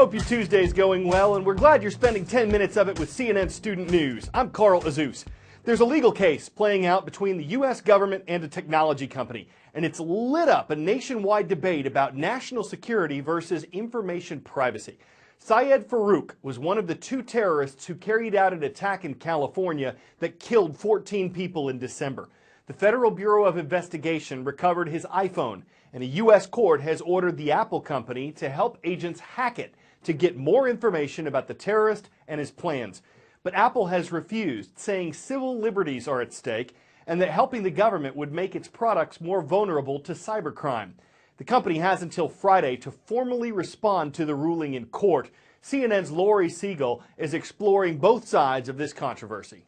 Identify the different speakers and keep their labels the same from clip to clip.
Speaker 1: Hope your Tuesday's going well, and we're glad you're spending 10 minutes of it with CNN Student News. I'm Carl Azus. There's a legal case playing out between the U.S. government and a technology company, and it's lit up a nationwide debate about national security versus information privacy. Syed Farook was one of the two terrorists who carried out an attack in California that killed 14 people in December. The Federal Bureau of Investigation recovered his iPhone, and a U.S. court has ordered the Apple company to help agents hack it to get more information about the terrorist and his plans. But Apple has refused, saying civil liberties are at stake and that helping the government would make its products more vulnerable to cybercrime. The company has until Friday to formally respond to the ruling in court. CNN's Lori Siegel is exploring both sides of this controversy.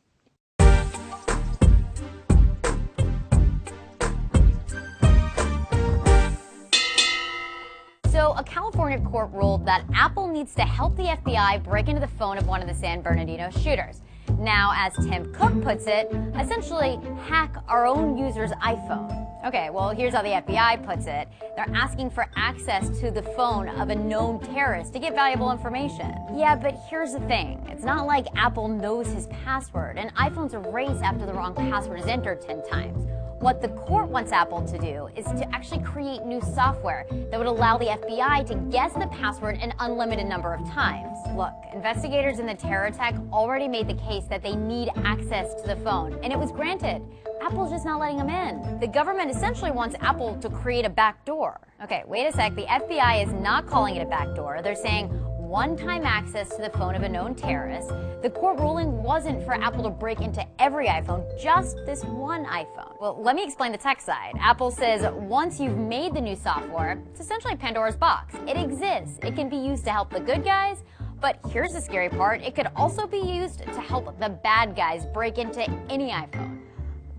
Speaker 2: So a California court ruled that Apple needs to help the FBI break into the phone of one of the San Bernardino shooters. Now, as Tim Cook puts it, essentially hack our own user's iPhone. Okay, well, here's how the FBI puts it. They're asking for access to the phone of a known terrorist to get valuable information. Yeah, but here's the thing. It's not like Apple knows his password, and iPhones erase after the wrong password is entered 10 times. What the court wants Apple to do is to actually create new software that would allow the FBI to guess the password an unlimited number of times. Look, investigators in the terror attack already made the case that they need access to the phone, and it was granted. Apple's just not letting them in. The government essentially wants Apple to create a backdoor. Okay, wait a sec. The FBI is not calling it a backdoor. They're saying one-time access to the phone of a known terrorist. The court ruling wasn't for Apple to break into every iPhone, just this one iPhone. Well, let me explain the tech side. Apple says once you've made the new software, it's essentially Pandora's box. It exists. It can be used to help the good guys, but here's the scary part. It could also be used to help the bad guys break into any iPhone.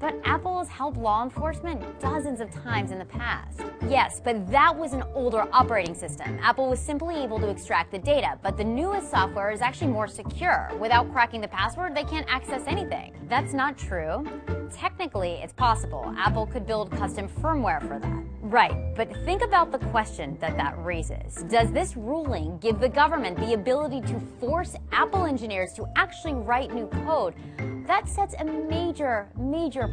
Speaker 2: But Apple has helped law enforcement dozens of times in the past. Yes, but that was an older operating system. Apple was simply able to extract the data, but the newest software is actually more secure. Without cracking the password, they can't access anything. That's not true. Technically, it's possible. Apple could build custom firmware for that. Right, but think about the question that raises. Does this ruling give the government the ability to force Apple engineers to actually write new code? That sets a major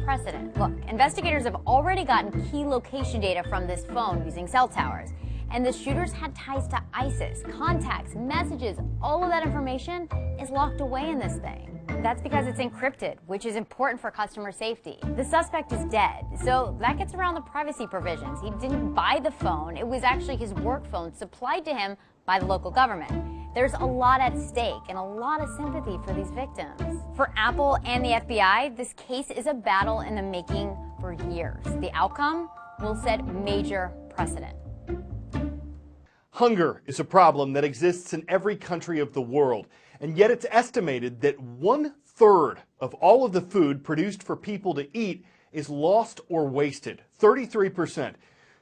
Speaker 2: precedent. Look, investigators have already gotten key location data from this phone using cell towers. And the shooters had ties to ISIS, contacts, messages, all of that information is locked away in this thing. That's because it's encrypted, which is important for customer safety. The suspect is dead, so that gets around the privacy provisions. He didn't buy the phone. It was actually his work phone supplied to him by the local government. There's a lot at stake and a lot of sympathy for these victims. For Apple and the FBI, this case is a battle in the making for years. The outcome will set major precedent.
Speaker 1: Hunger is a problem that exists in every country of the world, and yet it's estimated that 1/3 of all of the food produced for people to eat is lost or wasted, 33%.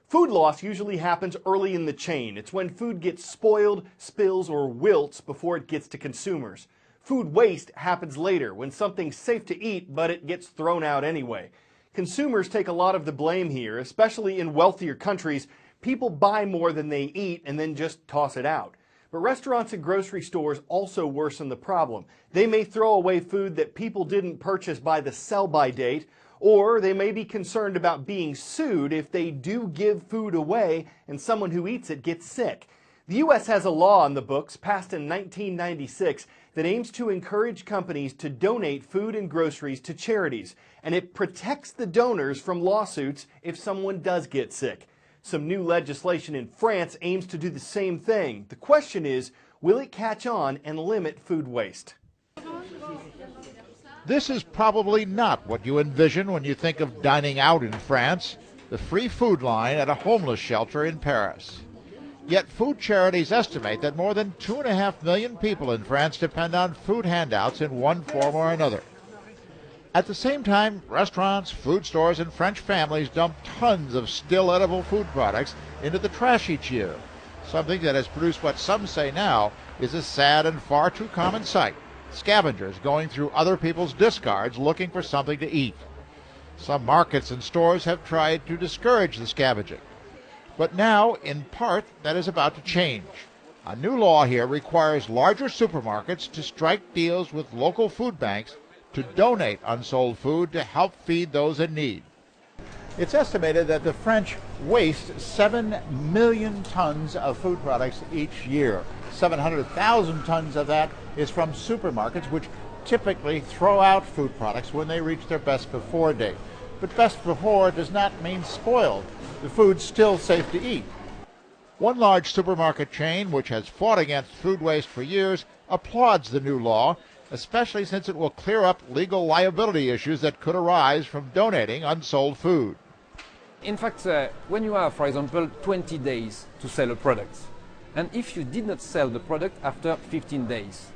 Speaker 1: Food loss usually happens early in the chain. It's when food gets spoiled, spills, or wilts before it gets to consumers. Food waste happens later, when something's safe to eat, but it gets thrown out anyway. Consumers take a lot of the blame here, especially in wealthier countries. People buy more than they eat and then just toss it out. But restaurants and grocery stores also worsen the problem. They may throw away food that people didn't purchase by the sell-by date, or they may be concerned about being sued if they do give food away and someone who eats it gets sick. The U.S. has a law on the books passed in 1996 that aims to encourage companies to donate food and groceries to charities, and it protects the donors from lawsuits if someone does get sick. Some new legislation in France aims to do the same thing. The question is, will it catch on and limit food waste?
Speaker 3: This is probably not what you envision when you think of dining out in France, the free food line at a homeless shelter in Paris. Yet food charities estimate that more than 2.5 million people in France depend on food handouts in one form or another. At the same time, restaurants, food stores, and French families dump tons of still edible food products into the trash each year, something that has produced what some say now is a sad and far too common sight: scavengers going through other people's discards looking for something to eat. Some markets and stores have tried to discourage the scavenging. But now, in part, that is about to change. A new law here requires larger supermarkets to strike deals with local food banks to donate unsold food to help feed those in need. It's estimated that the French waste 7 million tons of food products each year. 700,000 tons of that is from supermarkets, which typically throw out food products when they reach their best before date. But best before does not mean spoiled. The food's still safe to eat. One large supermarket chain, which has fought against food waste for years, applauds the new law, especially since it will clear up legal liability issues that could arise from donating unsold food.
Speaker 4: In fact, when you have, for example, 20 days to sell a product, and if you did not sell the product after 15 days,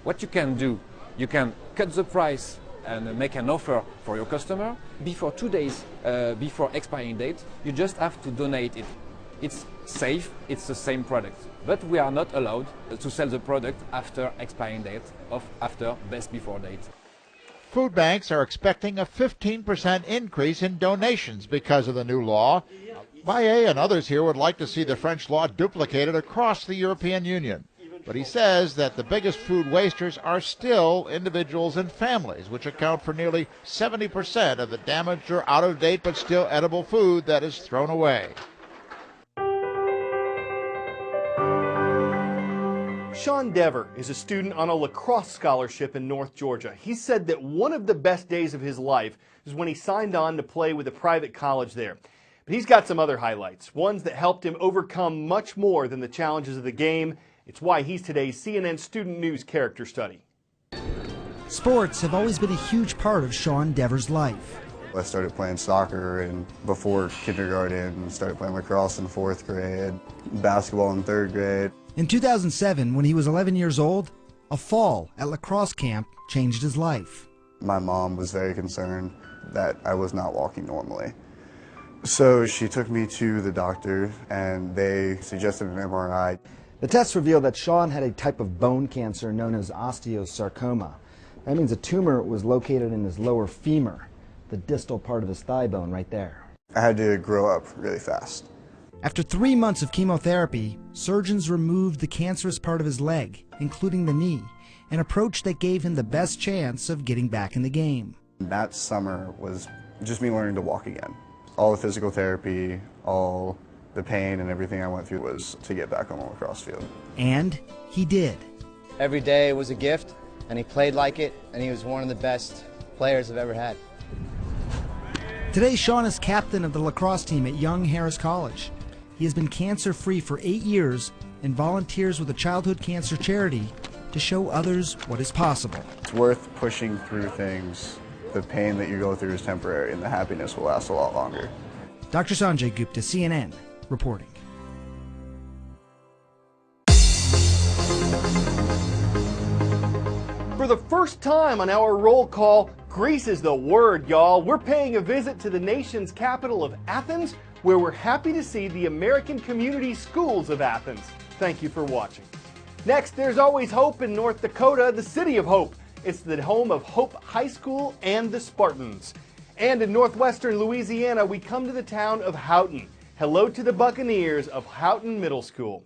Speaker 4: what you can do, you can cut the price and make an offer for your customer. Before 2 days before expiring date, you just have to donate it. It's safe, it's the same product, but we are not allowed to sell the product after expiring date or after best before date.
Speaker 3: Food banks are expecting a 15% increase in donations because of the new law. Baillet and others here would like to see the French law duplicated across the European Union. But he says that the biggest food wasters are still individuals and families, which account for nearly 70% of the damaged or out-of-date but still edible food that is thrown away.
Speaker 1: Sean Dever is a student on a lacrosse scholarship in North Georgia. He said that one of the best days of his life is when he signed on to play with a private college there. But he's got some other highlights, ones that helped him overcome much more than the challenges of the game. It's why he's today's CNN Student News character study.
Speaker 5: Sports have always been a huge part of Sean Dever's life.
Speaker 6: I started playing soccer before kindergarten, started playing lacrosse in 4th grade, basketball in 3rd grade.
Speaker 5: In 2007, when he was 11 years old, a fall at lacrosse camp changed his life.
Speaker 6: My mom was very concerned that I was not walking normally. So she took me to the doctor and they suggested an MRI.
Speaker 7: The test revealed that Sean had a type of bone cancer known as osteosarcoma. That means a tumor was located in his lower femur, the distal part of his thigh bone right there.
Speaker 6: I had to grow up really fast.
Speaker 5: After 3 months of chemotherapy, surgeons removed the cancerous part of his leg, including the knee, an approach that gave him the best chance of getting back in the game.
Speaker 6: That summer was just me learning to walk again. All the physical therapy, all the pain and everything I went through was to get back on the lacrosse field.
Speaker 5: And he did.
Speaker 8: Every day was a gift, and he played like it, and he was one of the best players I've ever had.
Speaker 5: Today, Sean is captain of the lacrosse team at Young Harris College. He has been cancer-free for 8 years and volunteers with a childhood cancer charity to show others what is possible.
Speaker 6: It's worth pushing through things. The pain that you go through is temporary, and the happiness will last a lot longer.
Speaker 5: Dr. Sanjay Gupta, CNN, reporting.
Speaker 1: For the first time on our roll call, Greece is the word, y'all. We're paying a visit to the nation's capital of Athens, where we're happy to see the American Community Schools of Athens. Thank you for watching. Next, there's always hope in North Dakota, the city of Hope. It's the home of Hope High School and the Spartans. And in northwestern Louisiana, we come to the town of Houghton. Hello to the Buccaneers of Houghton Middle School.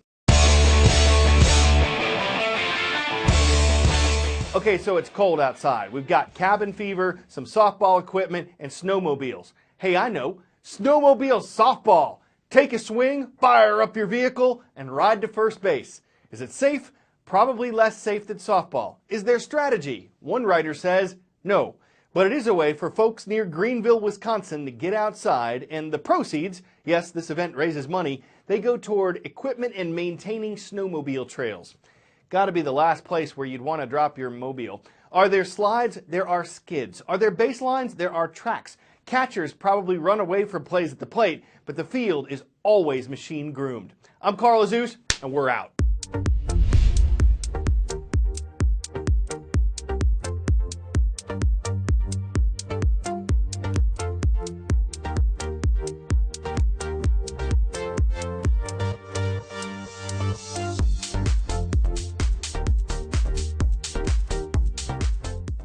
Speaker 1: Okay, so it's cold outside. We've got cabin fever, some softball equipment, and snowmobiles. Hey, I know, snowmobile softball. Take a swing, fire up your vehicle, and ride to first base. Is it safe? Probably less safe than softball. Is there strategy? One writer says no. But it is a way for folks near Greenville, Wisconsin to get outside, and the proceeds, yes, this event raises money, they go toward equipment and maintaining snowmobile trails. Got to be the last place where you'd want to drop your mobile. Are there slides? There are skids. Are there baselines? There are tracks. Catchers probably run away from plays at the plate, but the field is always machine groomed. I'm Carl Azus, and we're out.